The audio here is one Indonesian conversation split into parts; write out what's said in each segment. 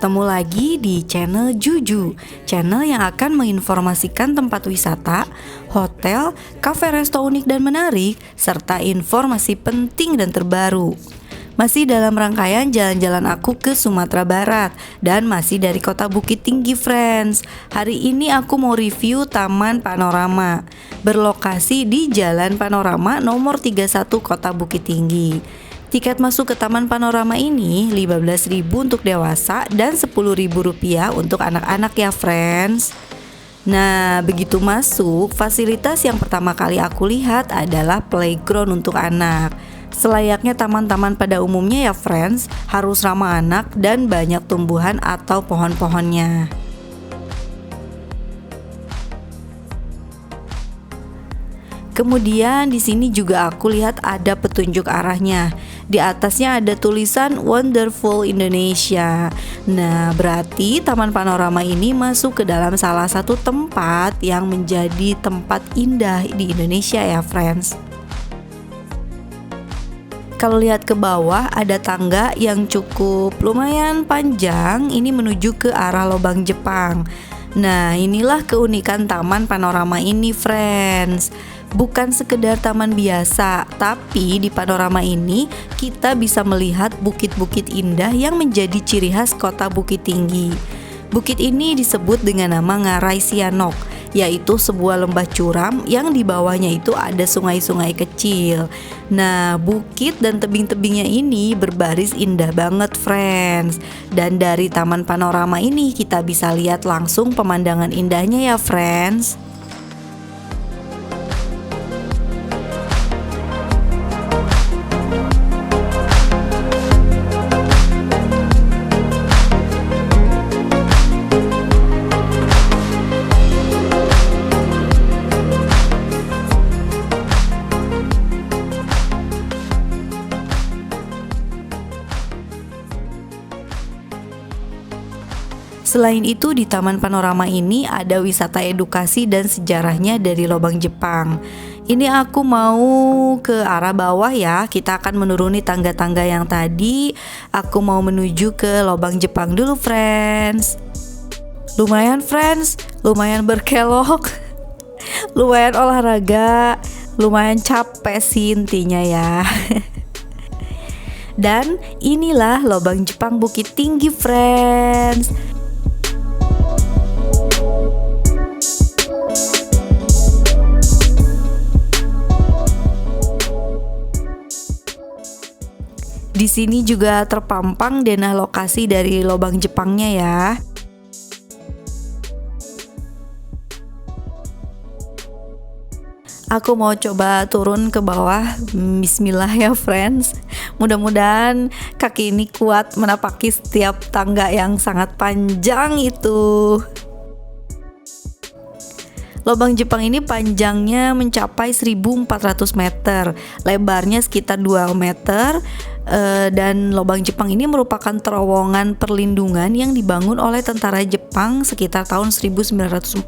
Ketemu lagi di channel Juju, channel yang akan menginformasikan tempat wisata, hotel, kafe resto unik dan menarik, serta informasi penting dan terbaru. Masih dalam rangkaian jalan-jalan aku ke Sumatera Barat dan masih dari kota Bukit Tinggi, friends. Hari ini aku mau review Taman Panorama, berlokasi di Jalan Panorama nomor 31 Kota Bukit Tinggi. Tiket masuk ke Taman Panorama ini 15.000 untuk dewasa dan Rp10.000 untuk anak-anak ya, friends. Nah, begitu masuk, fasilitas yang pertama kali aku lihat adalah playground untuk anak. Selayaknya taman-taman pada umumnya ya, friends, harus ramah anak dan banyak tumbuhan atau pohon-pohonnya. Kemudian di sini juga aku lihat ada petunjuk arahnya. Di atasnya ada tulisan Wonderful Indonesia. Nah, berarti Taman Panorama ini masuk ke dalam salah satu tempat yang menjadi tempat indah di Indonesia ya, friends. Kalau lihat ke bawah ada tangga yang cukup lumayan panjang, ini menuju ke arah Lobang Jepang. Nah, inilah keunikan Taman Panorama ini, friends. Bukan sekedar taman biasa, tapi di panorama ini kita bisa melihat bukit-bukit indah yang menjadi ciri khas kota Bukit Tinggi. Bukit ini disebut dengan nama Ngarai Sianok, yaitu sebuah lembah curam yang di bawahnya itu ada sungai-sungai kecil. Nah, bukit dan tebing-tebingnya ini berbaris indah banget, friends. Dan dari Taman Panorama ini kita bisa lihat langsung pemandangan indahnya ya, friends. Selain itu di Taman Panorama ini ada wisata edukasi dan sejarahnya dari Lobang Jepang. Ini aku mau ke arah bawah ya, kita akan menuruni tangga-tangga yang tadi. Aku mau menuju ke Lobang Jepang dulu, friends. Lumayan, friends, lumayan berkelok, lumayan olahraga, lumayan capek sih intinya ya. Dan inilah Lobang Jepang Bukit Tinggi, friends. Di sini juga terpampang denah lokasi dari Lobang Jepangnya ya. Aku mau coba turun ke bawah. Bismillah ya, friends. Mudah-mudahan kaki ini kuat menapaki setiap tangga yang sangat panjang itu. Lobang Jepang ini panjangnya mencapai 1.400 meter, lebarnya sekitar 2 meter, dan Lobang Jepang ini merupakan terowongan perlindungan yang dibangun oleh tentara Jepang sekitar tahun 1942.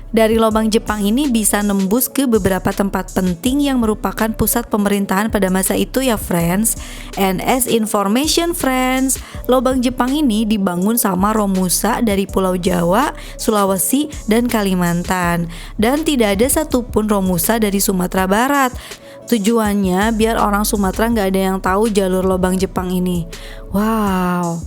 Dari Lobang Jepang ini bisa nembus ke beberapa tempat penting yang merupakan pusat pemerintahan pada masa itu ya, friends. And as information, friends, Lobang Jepang ini dibangun sama Romusa dari Pulau Jawa, Sulawesi, dan Kalimantan. Dan tidak ada satupun Romusa dari Sumatera Barat. Tujuannya biar orang Sumatera nggak ada yang tahu jalur Lobang Jepang ini. Wow.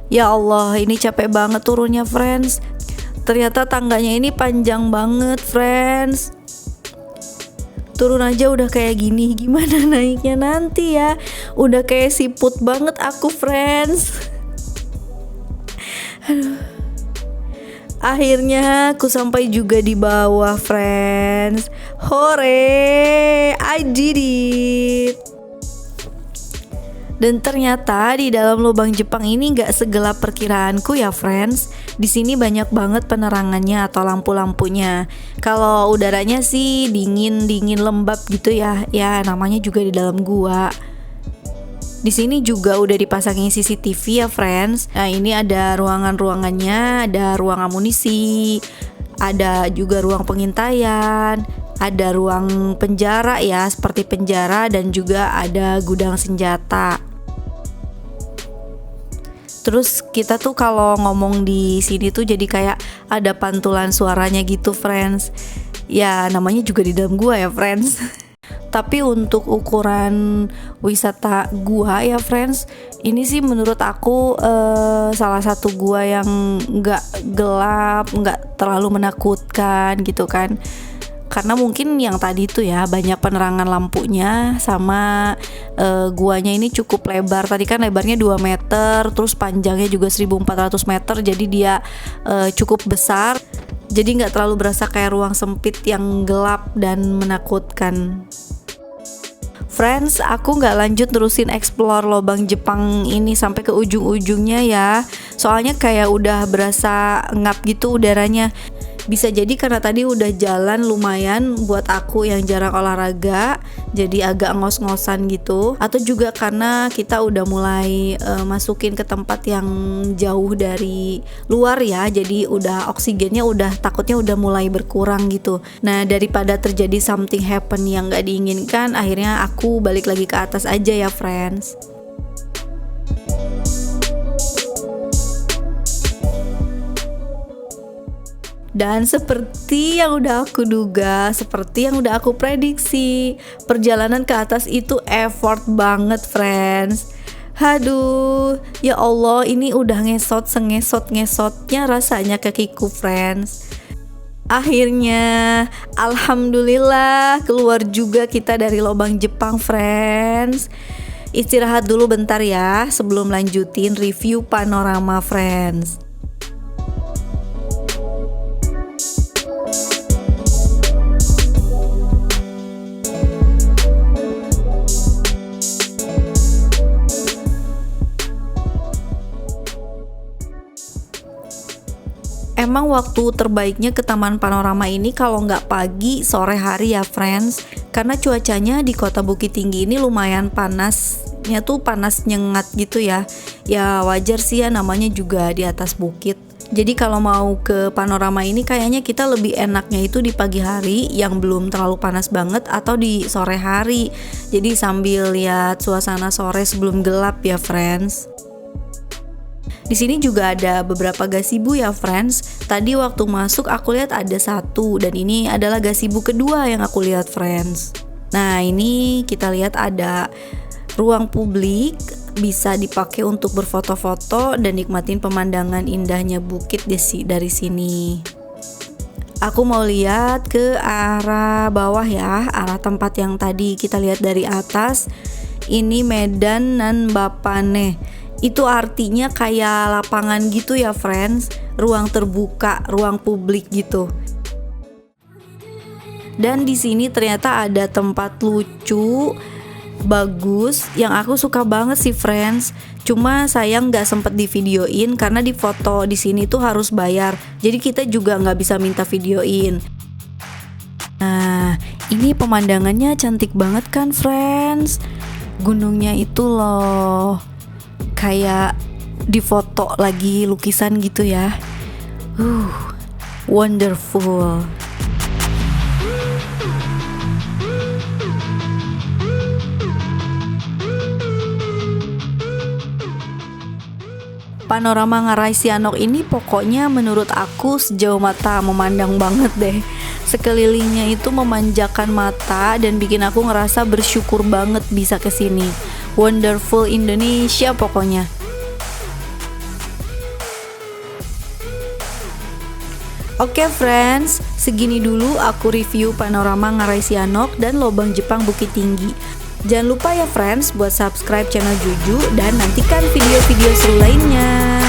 Ya Allah, ini capek banget turunnya, friends. Ternyata tangganya ini panjang banget, friends. Turun aja udah kayak gini, gimana naiknya nanti ya? Udah kayak siput banget aku, friends. Aduh. Akhirnya aku sampai juga di bawah, friends. Hore, I did it. Dan ternyata di dalam Lobang Jepang ini gak segelap perkiraanku ya, friends. Di sini banyak banget penerangannya atau lampu-lampunya. Kalau udaranya sih dingin lembab gitu ya. Ya namanya juga di dalam gua. Di sini juga udah dipasangin CCTV ya friends. Nah ini ada ruangan-ruangannya, ada ruang amunisi, ada juga ruang pengintaian, ada ruang penjara ya seperti penjara, dan juga ada gudang senjata. Terus kita tuh kalau ngomong di sini tuh jadi kayak ada pantulan suaranya gitu friends. Ya namanya juga di dalam gua ya friends. Tapi untuk ukuran wisata gua ya friends, ini sih menurut aku salah satu gua yang nggak gelap, nggak terlalu menakutkan gitu kan. Karena mungkin yang tadi tuh ya banyak penerangan lampunya, sama guanya ini cukup lebar. Tadi kan lebarnya 2 meter, terus panjangnya juga 1400 meter, jadi dia cukup besar. Jadi nggak terlalu berasa kayak ruang sempit yang gelap dan menakutkan. Friends, aku nggak lanjut terusin explore lobang Jepang ini sampai ke ujung-ujungnya ya. Soalnya kayak udah berasa ngap gitu udaranya. Bisa jadi karena tadi udah jalan lumayan buat aku yang jarang olahraga, jadi agak ngos-ngosan gitu. Atau juga karena kita udah mulai masukin ke tempat yang jauh dari luar ya, jadi udah oksigennya udah takutnya udah mulai berkurang gitu. Nah daripada terjadi something happen yang gak diinginkan, akhirnya aku balik lagi ke atas aja ya friends. Dan seperti yang udah aku duga, seperti yang udah aku prediksi, perjalanan ke atas itu effort banget friends. Haduh, ya Allah, ini udah sengesot-ngesotnya rasanya kakiku friends. Akhirnya, alhamdulillah keluar juga kita dari lubang Jepang friends. Istirahat dulu bentar ya sebelum lanjutin review panorama friends. Emang waktu terbaiknya ke Taman Panorama ini kalau nggak pagi, sore hari ya friends. Karena cuacanya di kota Bukit Tinggi ini lumayan panasnya tuh panas nyengat gitu ya. Ya wajar sih ya, namanya juga di atas bukit. Jadi kalau mau ke panorama ini kayaknya kita lebih enaknya itu di pagi hari yang belum terlalu panas banget, atau di sore hari. Jadi sambil lihat suasana sore sebelum gelap ya friends. Di sini juga ada beberapa gazebo ya friends. Tadi waktu masuk aku lihat ada satu, dan ini adalah gazebo kedua yang aku lihat friends. Nah ini kita lihat ada ruang publik, bisa dipakai untuk berfoto-foto dan nikmatin pemandangan indahnya bukit dari sini. Aku mau lihat ke arah bawah ya, arah tempat yang tadi kita lihat dari atas. Ini Medan Nanbapane. Itu artinya kayak lapangan gitu ya friends, ruang terbuka, ruang publik gitu. Dan di sini ternyata ada tempat lucu, bagus, yang aku suka banget sih friends. Cuma sayang nggak sempet di videoin karena di foto di sini tuh harus bayar. Jadi kita juga nggak bisa minta videoin. Nah, ini pemandangannya cantik banget kan friends. Gunungnya itu loh, kayak di foto lagi lukisan gitu ya. Wonderful. Panorama Ngarai Sianok ini pokoknya menurut aku sejauh mata memandang banget deh. Sekelilingnya itu memanjakan mata dan bikin aku ngerasa bersyukur banget bisa kesini. Wonderful Indonesia pokoknya. Oke friends, segini dulu aku review panorama Ngarai Sianok dan lobang Jepang Bukit Tinggi. Jangan lupa ya friends buat subscribe channel Juju dan nantikan video-video seru lainnya.